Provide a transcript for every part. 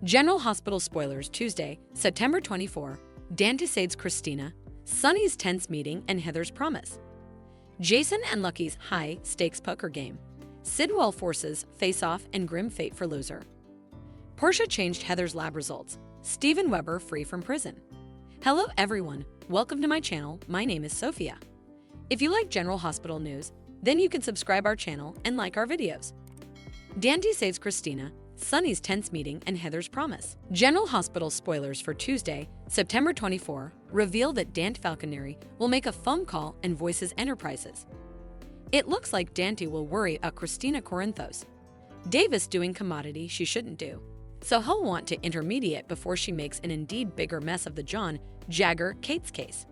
General Hospital spoilers Tuesday, September 24, Dante saves Kristina, Sunny's tense meeting and Heather's promise. Jason and Lucky's high-stakes poker game. Sidwell forces face-off and grim fate for loser. Portia changed Heather's lab results. Steven Weber free from prison. Hello everyone, welcome to my channel. My name is Sophia. If you like General Hospital news, then you can subscribe our channel and like our videos. Dante saves Kristina, Sunny's tense meeting and Heather's promise. General Hospital spoilers for Tuesday, September 24, reveal that Dante Falconeri will make a phone call and voice his enterprises. It looks like Dante will worry about Kristina Corinthos Davis doing commodity she shouldn't do, so he'll want to intermediate before she makes an indeed bigger mess of the John Jagger Kate's case.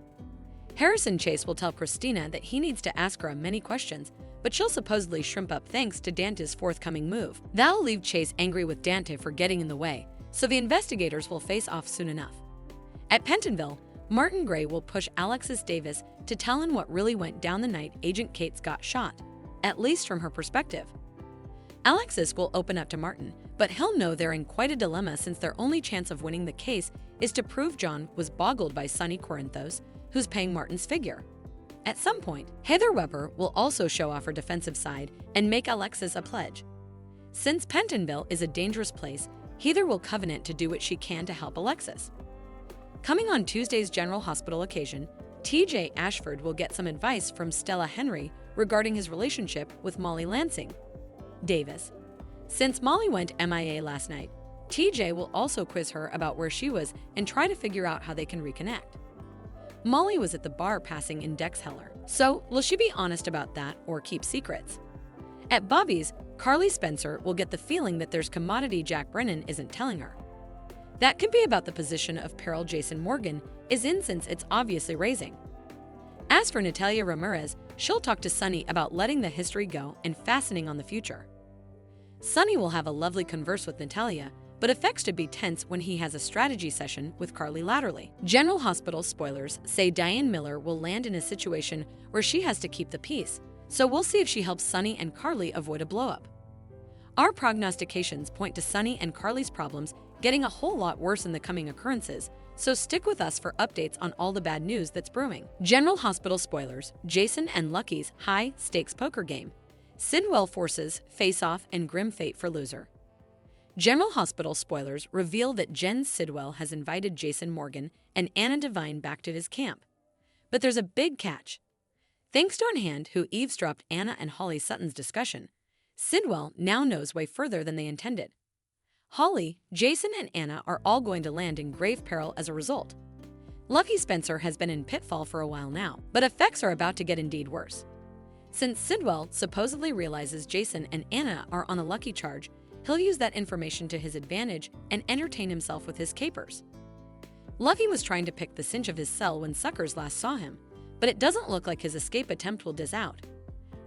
Harrison Chase will tell Kristina that he needs to ask her many questions, but she'll supposedly shrimp up thanks to Dante's forthcoming move. That'll leave Chase angry with Dante for getting in the way, so the investigators will face off soon enough. At Pentonville, Martin Gray will push Alexis Davis to tell him what really went down the night Agent Cates got shot, at least from her perspective. Alexis will open up to Martin, but he'll know they're in quite a dilemma since their only chance of winning the case is to prove John was boggled by Sunny Corinthos, who's paying Martin's figure. At some point, Heather Weber will also show off her defensive side and make Alexis a pledge. Since Pentonville is a dangerous place, Heather will covenant to do what she can to help Alexis. Coming on Tuesday's General Hospital occasion, TJ Ashford will get some advice from Stella Henry regarding his relationship with Molly Lansing Davis. Since Molly went MIA last night, TJ will also quiz her about where she was and try to figure out how they can reconnect. Molly was at the bar passing Index Heller, so will she be honest about that or keep secrets? At Bobby's, Carly Spencer will get the feeling that there's commodity Jack Brennan isn't telling her. That could be about the position of peril Jason Morgan is in since it's obviously raising. As for Natalia Ramirez, she'll talk to Sunny about letting the history go and fastening on the future. Sunny will have a lovely converse with Natalia, but effects to be tense when he has a strategy session with Carly Latterly. General Hospital spoilers say Diane Miller will land in a situation where she has to keep the peace, so we'll see if she helps Sunny and Carly avoid a blowup. Our prognostications point to Sunny and Carly's problems getting a whole lot worse in the coming occurrences, so stick with us for updates on all the bad news that's brewing. General Hospital spoilers, Jason and Lucky's high-stakes poker game. Sidwell forces face-off and grim fate for loser. General Hospital spoilers reveal that Jen Sidwell has invited Jason Morgan and Anna Devine back to his camp. But there's a big catch. Thanks to a hand who eavesdropped Anna and Holly Sutton's discussion, Sidwell now knows way further than they intended. Holly, Jason, and Anna are all going to land in grave peril as a result. Lucky Spencer has been in pitfall for a while now, but effects are about to get indeed worse. Since Sidwell supposedly realizes Jason and Anna are on a lucky charge, he'll use that information to his advantage and entertain himself with his capers. Lucky was trying to pick the cinch of his cell when suckers last saw him, but it doesn't look like his escape attempt will diz out.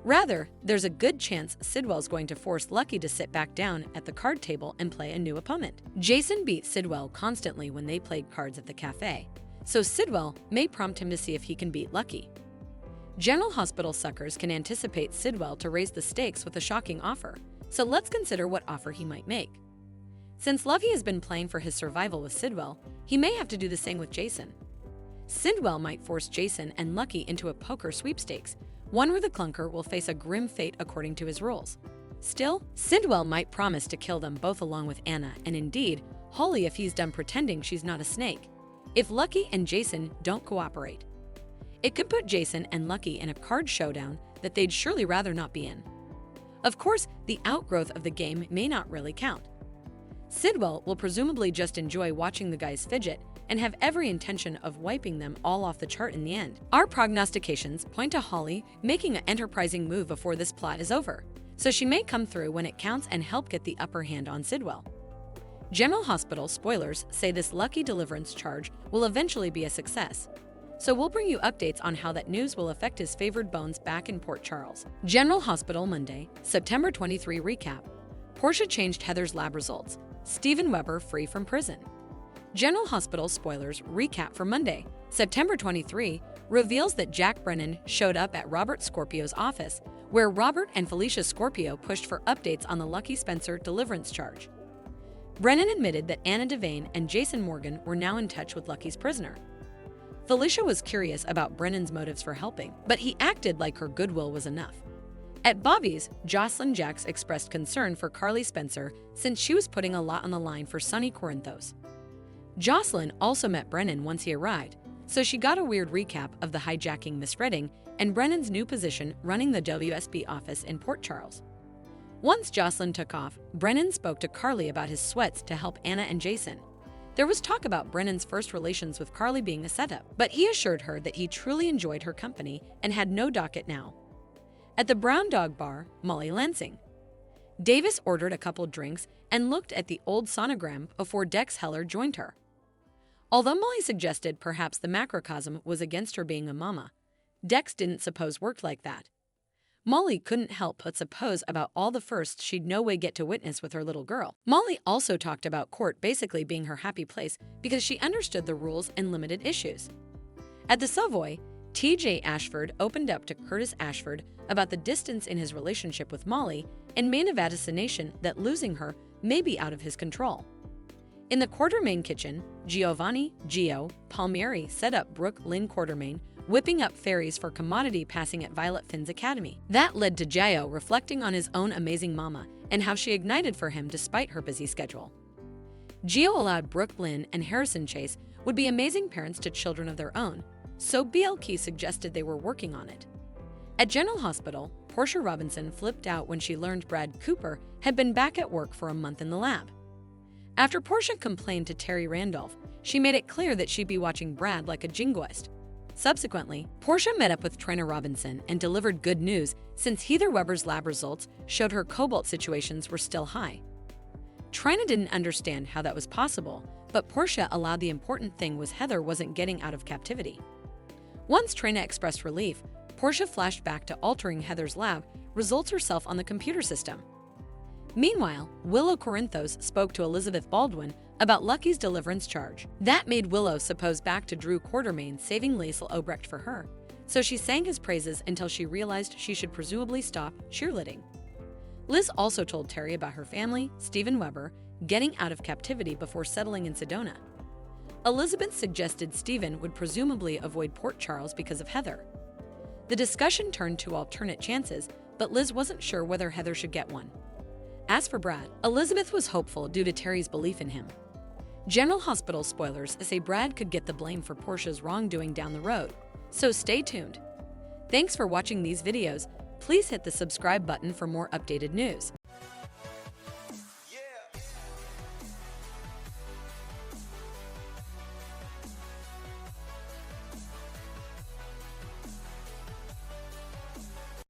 Rather, there's a good chance Sidwell's going to force Lucky to sit back down at the card table and play a new opponent. Jason beat Sidwell constantly when they played cards at the cafe, so Sidwell may prompt him to see if he can beat Lucky. General Hospital suckers can anticipate Sidwell to raise the stakes with a shocking offer, so let's consider what offer he might make. Since Lucky has been playing for his survival with Sidwell, he may have to do the same with Jason. Sidwell might force Jason and Lucky into a poker sweepstakes, one where the clunker will face a grim fate according to his rules. Still, Sidwell might promise to kill them both along with Anna and indeed, Holly if he's done pretending she's not a snake, if Lucky and Jason don't cooperate. It could put Jason and Lucky in a card showdown that they'd surely rather not be in. Of course, the outgrowth of the game may not really count. Sidwell will presumably just enjoy watching the guys fidget and have every intention of wiping them all off the chart in the end. Our prognostications point to Holly making an enterprising move before this plot is over, so she may come through when it counts and help get the upper hand on Sidwell. General Hospital spoilers say this Lucky deliverance charge will eventually be a success, so we'll bring you updates on how that news will affect his favored bones back in Port Charles. General Hospital Monday, September 23 recap. Portia changed Heather's lab results. Steven Weber free from prison. General Hospital spoilers recap for Monday, September 23, reveals that Jack Brennan showed up at Robert Scorpio's office, where Robert and Felicia Scorpio pushed for updates on the Lucky Spencer deliverance charge. Brennan admitted that Anna Devane and Jason Morgan were now in touch with Lucky's prisoner. Felicia was curious about Brennan's motives for helping, but he acted like her goodwill was enough. At Bobby's, Jocelyn Jacks expressed concern for Carly Spencer since she was putting a lot on the line for Sonny Corinthos. Jocelyn also met Brennan once he arrived, so she got a weird recap of the hijacking Miss Redding and Brennan's new position running the WSB office in Port Charles. Once Jocelyn took off, Brennan spoke to Carly about his sweats to help Anna and Jason. There was talk about Brennan's first relations with Carly being a setup, but he assured her that he truly enjoyed her company and had no docket now. At the Brown Dog Bar, Molly Lansing. Davis ordered a couple drinks and looked at the old sonogram before Dex Heller joined her. Although Molly suggested perhaps the macrocosm was against her being a mama, Dex didn't suppose worked like that. Molly couldn't help but suppose about all the firsts she'd no way get to witness with her little girl. Molly also talked about court basically being her happy place because she understood the rules and limited issues. At the Savoy, T.J. Ashford opened up to Curtis Ashford about the distance in his relationship with Molly and made a vaticination that losing her may be out of his control. In the Quartermain kitchen, Giovanni Gio Palmieri set up Brooke Lynn Quartermain whipping up ferries for commodity passing at Violet Finn's academy. That led to Gio reflecting on his own amazing mama and how she ignited for him despite her busy schedule. Gio allowed Brooke Lynn and Harrison Chase would be amazing parents to children of their own, so BLK suggested they were working on it. At General Hospital, Portia Robinson flipped out when she learned Brad Cooper had been back at work for a month in the lab. After Portia complained to Terry Randolph, she made it clear that she'd be watching Brad like a jingoist. Subsequently, Portia met up with Trina Robinson and delivered good news since Heather Weber's lab results showed her cobalt situations were still high. Trina didn't understand how that was possible, but Portia allowed the important thing was Heather wasn't getting out of captivity. Once Trina expressed relief, Portia flashed back to altering Heather's lab results herself on the computer system. Meanwhile, Willow Corinthos spoke to Elizabeth Baldwin about Lucky's deliverance charge. That made Willow suppose back to Drew Quartermain saving Liesl Obrecht for her, so she sang his praises until she realized she should presumably stop cheerleading. Liz also told Terry about her family, Stephen Weber, getting out of captivity before settling in Sedona. Elizabeth suggested Stephen would presumably avoid Port Charles because of Heather. The discussion turned to alternate chances, but Liz wasn't sure whether Heather should get one. As for Brad, Elizabeth was hopeful due to Terry's belief in him. General Hospital spoilers say Brad could get the blame for Portia's wrongdoing down the road, so stay tuned. Thanks for watching these videos. Please hit the subscribe button for more updated news.